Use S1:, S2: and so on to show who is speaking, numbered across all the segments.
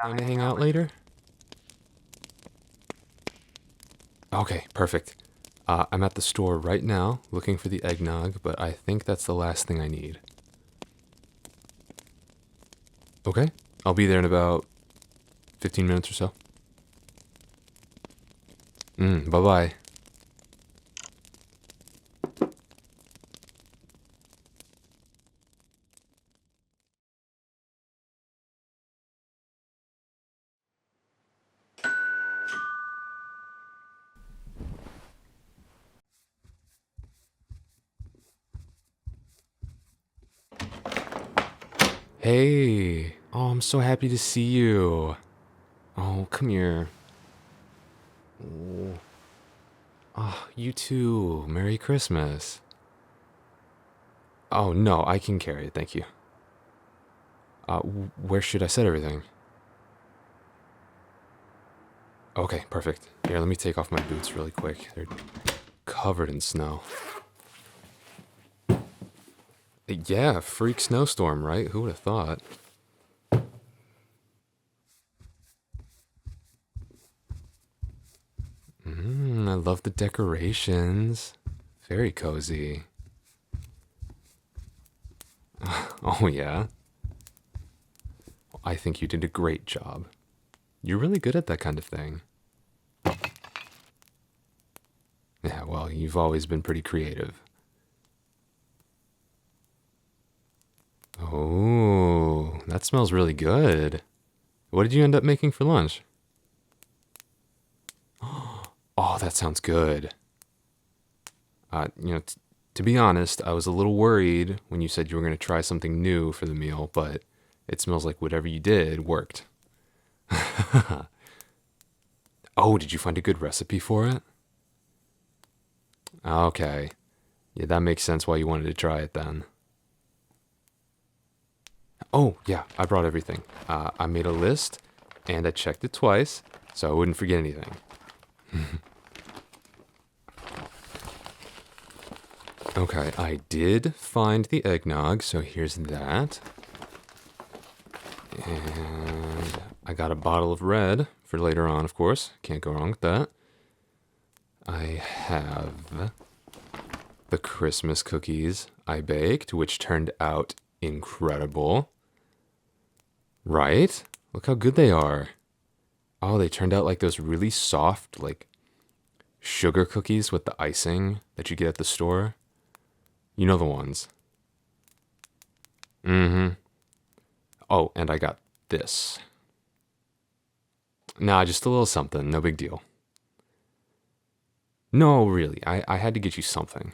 S1: Going to hang out later? Okay, perfect. I'm at the store right now looking for the eggnog, but I think that's the last thing I need. Okay, I'll be there in about 15 minutes or so. Bye-bye. Hey! Oh, I'm so happy to see you. Oh, come here. Oh, you too. Merry Christmas. Oh, no, I can carry it, thank you. Where should I set everything? Okay, perfect. Here, let me take off my boots really quick. They're covered in snow. Yeah, freak snowstorm, right? Who would have thought? I love the decorations. Very cozy. Oh, yeah? I think you did a great job. You're really good at that kind of thing. Yeah, well, you've always been pretty creative. Oh, that smells really good. What did you end up making for lunch? Oh, that sounds good. To be honest, I was a little worried when you said you were going to try something new for the meal, but it smells like whatever you did worked. Oh, did you find a good recipe for it? Okay. Yeah, that makes sense why you wanted to try it then. Oh, yeah, I brought everything. I made a list, and I checked it twice, so I wouldn't forget anything. Okay, I did find the eggnog, so here's that. And I got a bottle of red for later on, of course. Can't go wrong with that. I have the Christmas cookies I baked, which turned out incredible. Right? Look how good they are. Oh, they turned out like those really soft, like sugar cookies with the icing that you get at the store. You know the ones. Mm-hmm. Oh, and I got this. Nah, just a little something. No big deal. No, really. I had to get you something.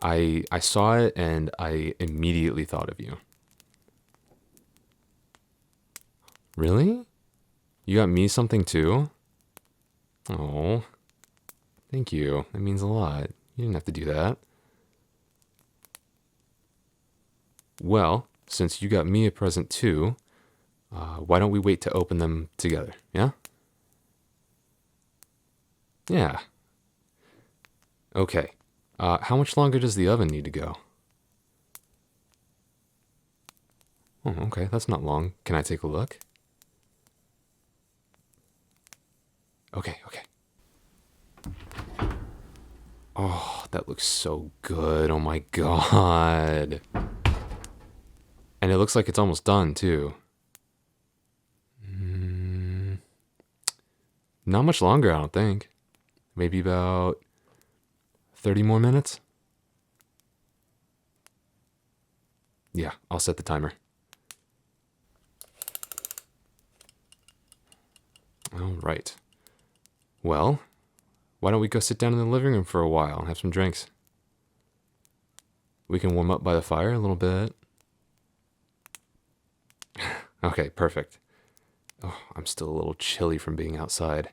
S1: I saw it and I immediately thought of you. Really? You got me something too? Oh, thank you. That means a lot. You didn't have to do that. Well, since you got me a present too, why don't we wait to open them together? Yeah? Yeah. Okay. How much longer does the oven need to go? Oh, okay, that's not long. Can I take a look? Okay, okay. Oh, that looks so good. Oh my god. And it looks like it's almost done, too. Not much longer, I don't think. Maybe about 30 more minutes? Yeah, I'll set the timer. All right. Well, why don't we go sit down in the living room for a while and have some drinks? We can warm up by the fire a little bit. Okay, perfect. Oh, I'm still a little chilly from being outside.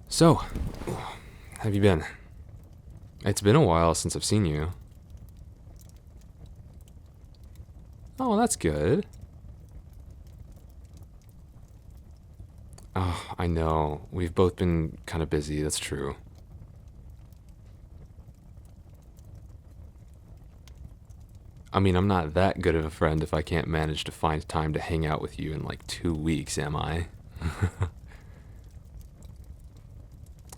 S1: So, have you been? It's been a while since I've seen you. Oh, that's good. Oh, I know. We've both been kind of busy, that's true. I mean, I'm not that good of a friend if I can't manage to find time to hang out with you in like 2 weeks, am I?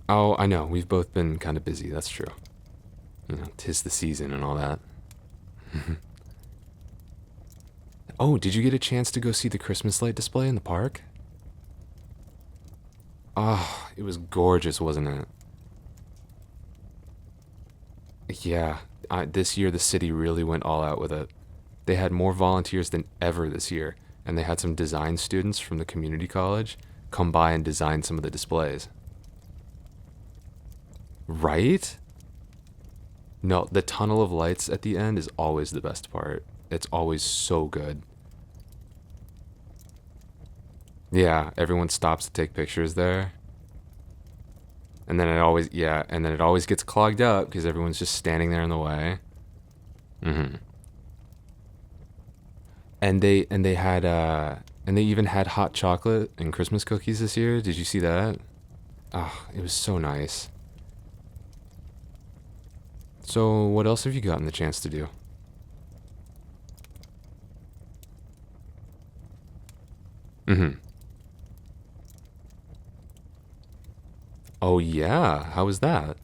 S1: Oh, I know. We've both been kind of busy. That's true. You know, 'tis the season and all that. Oh, did you get a chance to go see the Christmas light display in the park? Oh, it was gorgeous, wasn't it? Yeah, this year the city really went all out with it. They had more volunteers than ever this year, and they had some design students from the community college come by and design some of the displays. Right? No, the tunnel of lights at the end is always the best part. It's always so good. Yeah, everyone stops to take pictures there. And then it always gets clogged up because everyone's just standing there in the way. Hmm. And they even had hot chocolate and Christmas cookies this year. Did you see that? Oh, it was so nice. So, what else have you gotten the chance to do? Hmm. Oh yeah, how was that?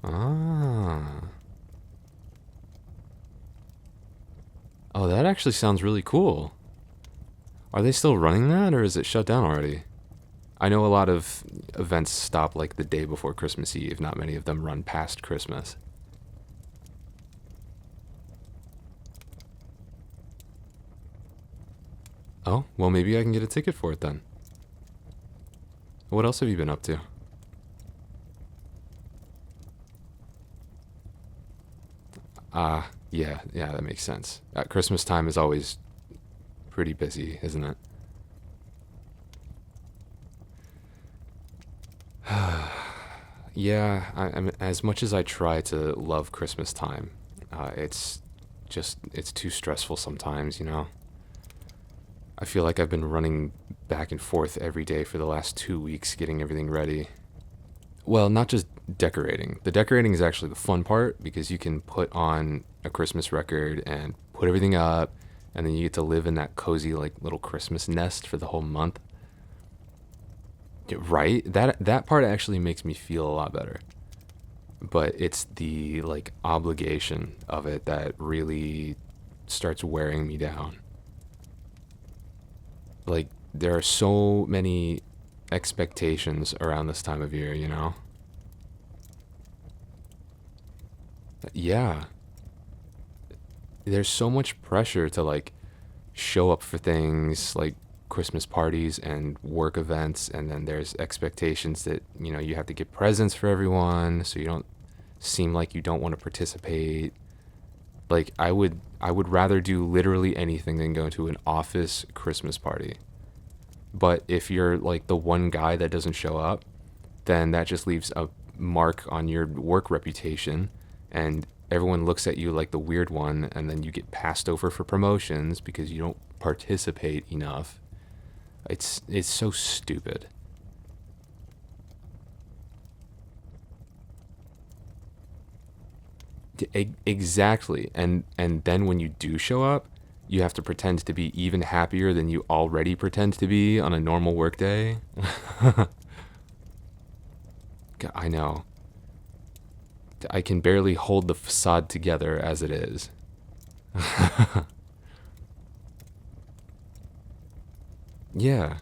S1: Ah. Oh, that actually sounds really cool. Are they still running that or is it shut down already? I know a lot of events stop like the day before Christmas Eve. Not many of them run past Christmas. Oh, well, maybe I can get a ticket for it then. What else have you been up to? Yeah, that makes sense. At Christmas time is always pretty busy, isn't it? Yeah, as much as I try to love Christmas time, it's too stressful sometimes, you know? I feel like I've been running back and forth every day for the last 2 weeks getting everything ready. Well, not just decorating. The decorating is actually the fun part because you can put on a Christmas record and put everything up, and then you get to live in that cozy, like, little Christmas nest for the whole month. Yeah, right? That part actually makes me feel a lot better. But it's the like obligation of it that really starts wearing me down. Like there are so many expectations around this time of year, you know? Yeah. There's so much pressure to like show up for things like Christmas parties and work events, and then there's expectations that, you know, you have to get presents for everyone so you don't seem like you don't want to participate. Like I would rather do literally anything than go to an office Christmas party. But if you're like the one guy that doesn't show up, then that just leaves a mark on your work reputation, and everyone looks at you like the weird one, and then you get passed over for promotions because you don't participate enough. It's so stupid. Exactly. And then when you do show up, you have to pretend to be even happier than you already pretend to be on a normal workday. I know. I can barely hold the facade together as it is. Yeah.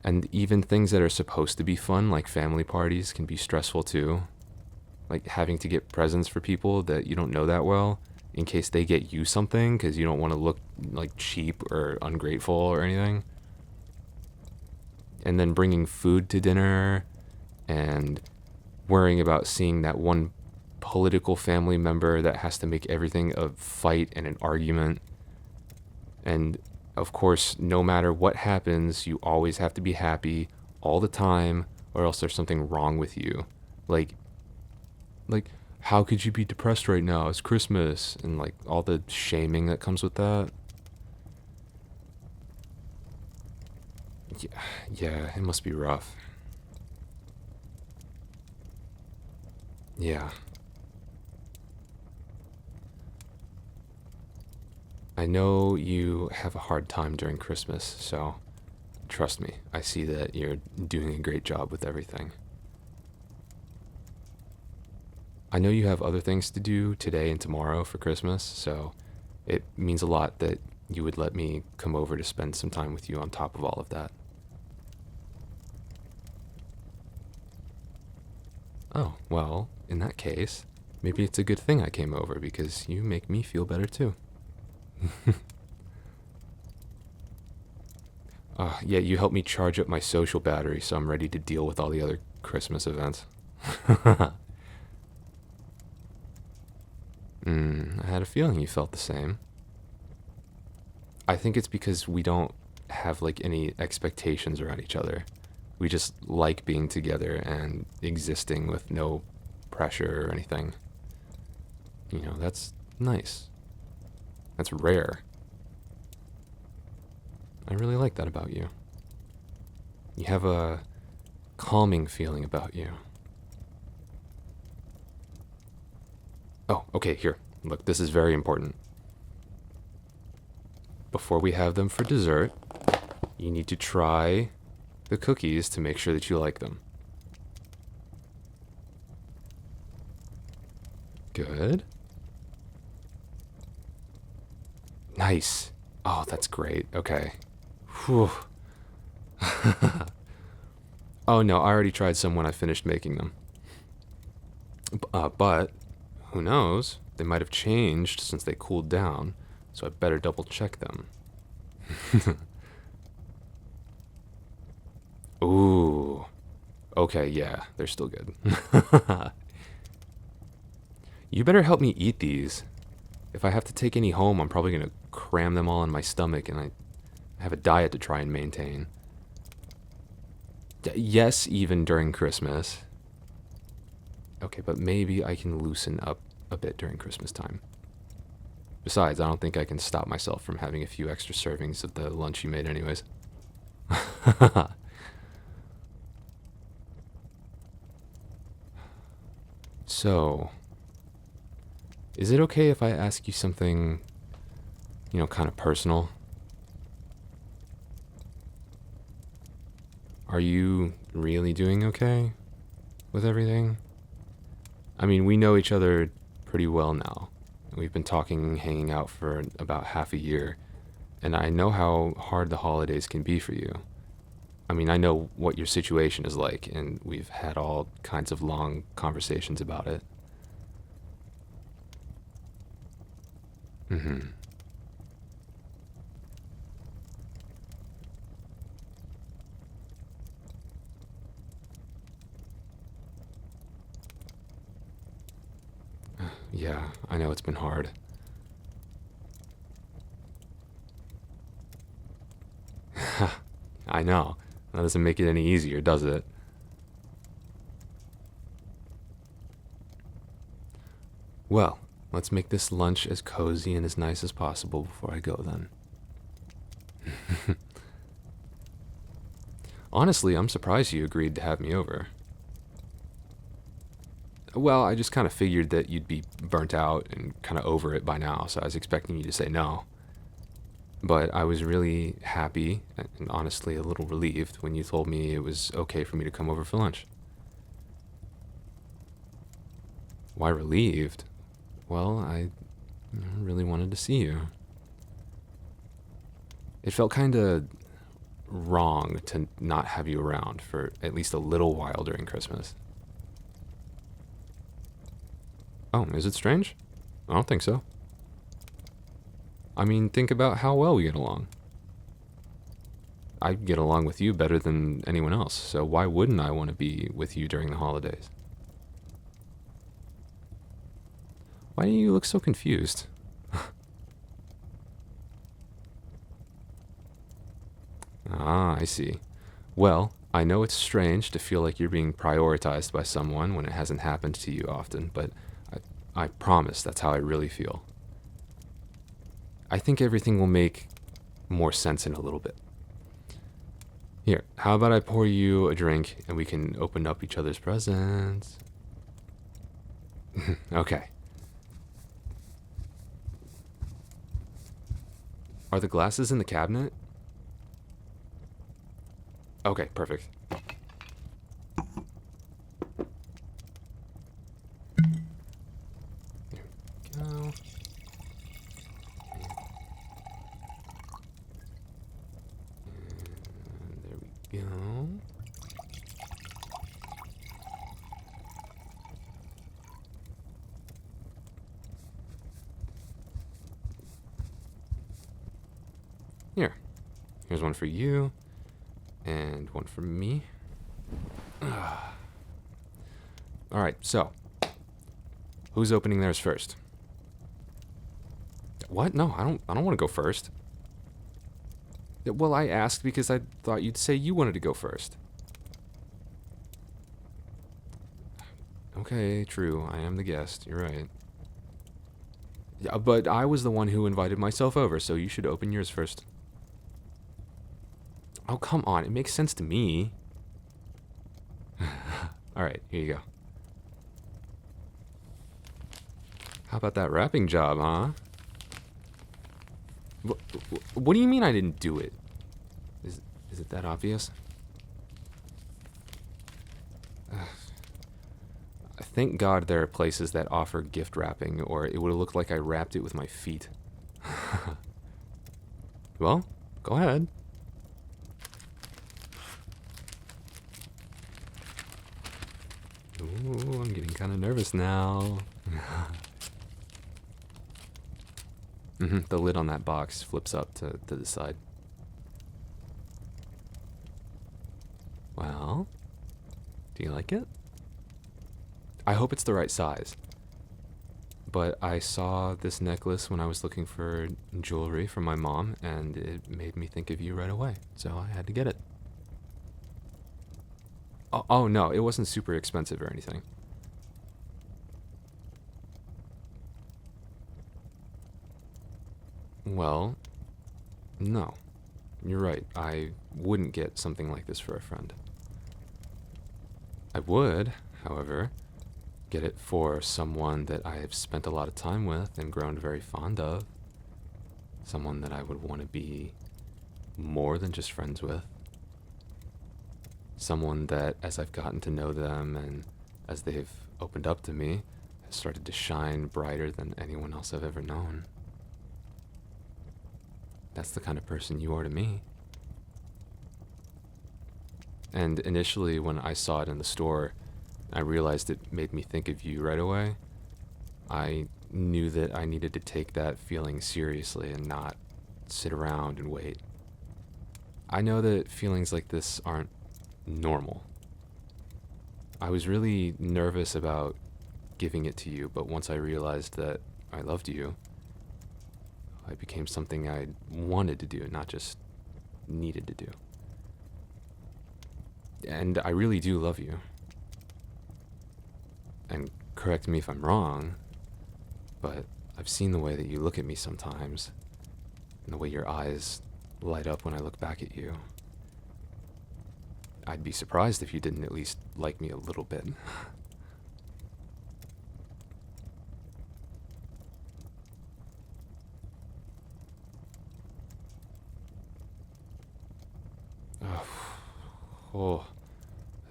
S1: And even things that are supposed to be fun, like family parties, can be stressful too. Like having to get presents for people that you don't know that well in case they get you something because you don't want to look like cheap or ungrateful or anything. And then bringing food to dinner and worrying about seeing that one political family member that has to make everything a fight and an argument. And of course, no matter what happens, you always have to be happy all the time, or else there's something wrong with you. Like, like, how could you be depressed right now? It's Christmas, and like all the shaming that comes with that. Yeah, yeah, it must be rough. Yeah. I know you have a hard time during Christmas, so trust me, I see that you're doing a great job with everything. I know you have other things to do today and tomorrow for Christmas, so it means a lot that you would let me come over to spend some time with you on top of all of that. Oh, well, in that case, maybe it's a good thing I came over because you make me feel better too. Yeah, you helped me charge up my social battery so I'm ready to deal with all the other Christmas events. I had a feeling you felt the same. I think it's because we don't have like any expectations around each other. We just like being together and existing with no pressure or anything. You know, that's nice. That's rare. I really like that about you. You have a calming feeling about you. Oh, okay, here. Look, this is very important. Before we have them for dessert, you need to try the cookies to make sure that you like them. Good. Nice. Oh, that's great. Okay. Whew. Oh no, I already tried some when I finished making them. But, who knows? They might have changed since they cooled down, so I better double check them. Ooh. Okay, yeah, they're still good. You better help me eat these. If I have to take any home, I'm probably going to cram them all in my stomach, and I have a diet to try and maintain. Yes, even during Christmas. Okay, but maybe I can loosen up a bit during Christmas time. Besides, I don't think I can stop myself from having a few extra servings of the lunch you made anyways. So, is it okay if I ask you something, kind of personal? Are you really doing okay with everything? I mean, we know each other pretty well now. We've been talking, hanging out for about half a year, and I know how hard the holidays can be for you. I mean, I know what your situation is like, and we've had all kinds of long conversations about it. Mm-hmm. Yeah, I know it's been hard. I know. That doesn't make it any easier, does it? Well, let's make this lunch as cozy and as nice as possible before I go then. Honestly, I'm surprised you agreed to have me over. Well, I just kind of figured that you'd be burnt out and kind of over it by now, so I was expecting you to say no. But I was really happy and honestly a little relieved when you told me it was okay for me to come over for lunch. Why relieved? Well, I really wanted to see you. It felt kind of wrong to not have you around for at least a little while during Christmas. Oh, is it strange? I don't think so. I mean, think about how well we get along. I get along with you better than anyone else, so why wouldn't I want to be with you during the holidays? Why do you look so confused? Ah, I see. Well, I know it's strange to feel like you're being prioritized by someone when it hasn't happened to you often, but I promise that's how I really feel. I think everything will make more sense in a little bit. Here, how about I pour you a drink and we can open up each other's presents? Okay. Are the glasses in the cabinet? Okay, perfect. There we go. And there we go. Here. Here's one for you. And one for me. Alright, so. Who's opening theirs first? What? No, I don't want to go first. Well, I asked because I thought you'd say you wanted to go first. Okay, true. I am the guest. You're right. Yeah, but I was the one who invited myself over, so you should open yours first. Oh, come on. It makes sense to me. Alright, here you go. How about that wrapping job, huh? What do you mean I didn't do it? Is it that obvious? Thank God there are places that offer gift wrapping, or it would have looked like I wrapped it with my feet. Well, go ahead. Ooh, I'm getting kind of nervous now. The lid on that box flips up to the side. Well, do you like it? I hope it's the right size. But I saw this necklace when I was looking for jewelry for my mom, and it made me think of you right away, so I had to get it. Oh no, it wasn't super expensive or anything. Well, no. You're right. I wouldn't get something like this for a friend. I would, however, get it for someone that I have spent a lot of time with and grown very fond of. Someone that I would want to be more than just friends with. Someone that, as I've gotten to know them and as they've opened up to me, has started to shine brighter than anyone else I've ever known. That's the kind of person you are to me. And initially, when I saw it in the store, I realized it made me think of you right away. I knew that I needed to take that feeling seriously and not sit around and wait. I know that feelings like this aren't normal. I was really nervous about giving it to you, but once I realized that I loved you, it became something I wanted to do, not just needed to do. And I really do love you. And correct me if I'm wrong, but I've seen the way that you look at me sometimes, and the way your eyes light up when I look back at you. I'd be surprised if you didn't at least like me a little bit.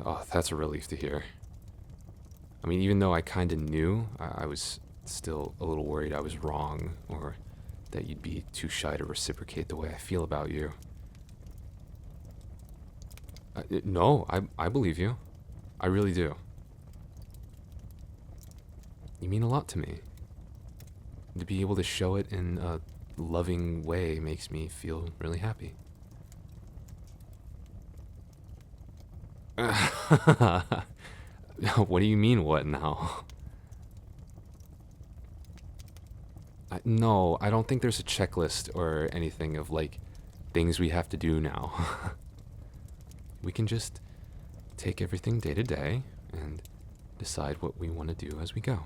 S1: Oh, that's a relief to hear. I mean, even though I kind of knew, I was still a little worried I was wrong, or that you'd be too shy to reciprocate the way I feel about you. No, I believe you. I really do. You mean a lot to me. To be able to show it in a loving way makes me feel really happy. What do you mean, what now? No, I don't think there's a checklist or anything of, like, things we have to do now. We can just take everything day to day and decide what we want to do as we go.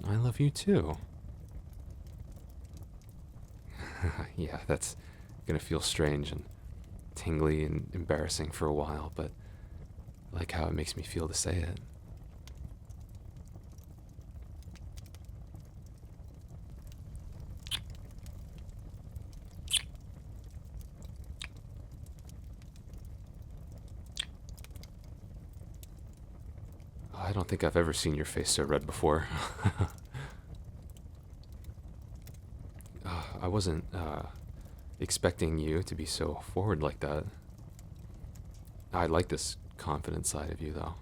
S1: I love you too. Yeah, that's gonna feel strange and tingly and embarrassing for a while, but like how it makes me feel to say it. I don't think I've ever seen your face so red before. I wasn't expecting you to be so forward like that. I like this confident side of you, though.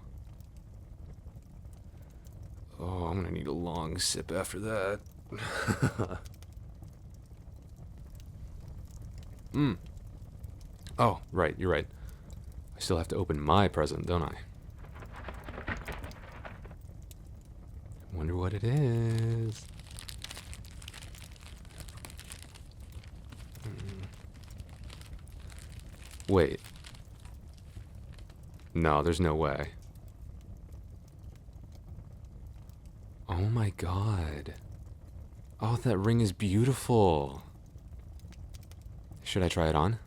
S1: Oh, I'm gonna need a long sip after that. Oh, right, you're right. I still have to open my present, don't I? Wonder what it is. Wait. No, there's no way. Oh my god. Oh, that ring is beautiful. Should I try it on?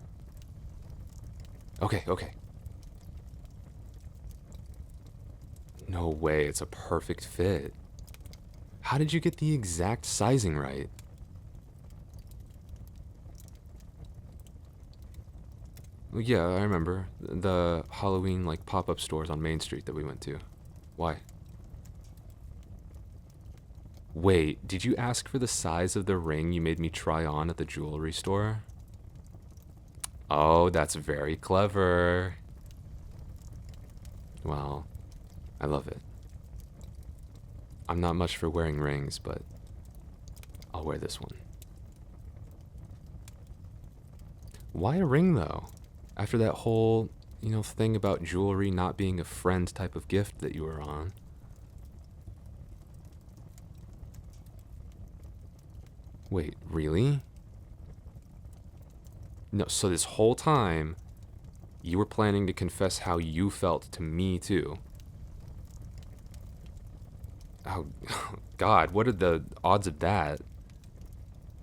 S1: Okay, okay. No way, it's a perfect fit. How did you get the exact sizing right? Well, yeah, I remember. The Halloween, like, pop-up stores on Main Street that we went to. Why? Wait, did you ask for the size of the ring you made me try on at the jewelry store? Oh, that's very clever. Well, I love it. I'm not much for wearing rings, but I'll wear this one. Why a ring, though? After that whole, thing about jewelry not being a friend type of gift that you were on. Wait, really? No, so this whole time, you were planning to confess how you felt to me, too. Oh, God, what are the odds of that?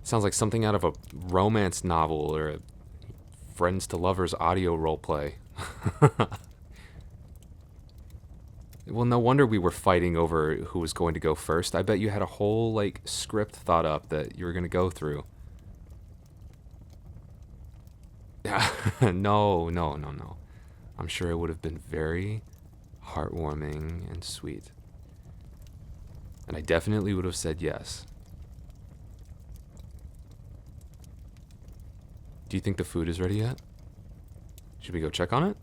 S1: Sounds like something out of a romance novel or a friends to lovers audio roleplay. Well, no wonder we were fighting over who was going to go first. I bet you had a whole, like, script thought up that you were going to go through. No, no, no, no. I'm sure it would have been very heartwarming and sweet. And I definitely would have said yes. Do you think the food is ready yet? Should we go check on it?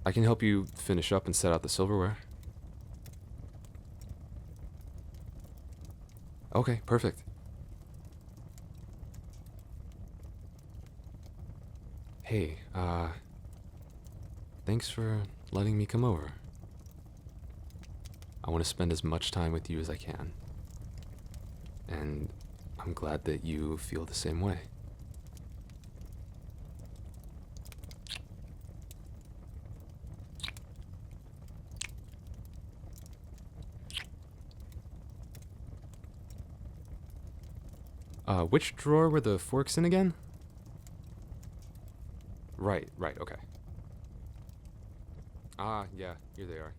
S1: I can help you finish up and set out the silverware. Okay, perfect. Hey, thanks for letting me come over. I want to spend as much time with you as I can. And I'm glad that you feel the same way. Which drawer were the forks in again? Right, okay. Ah, yeah, here they are.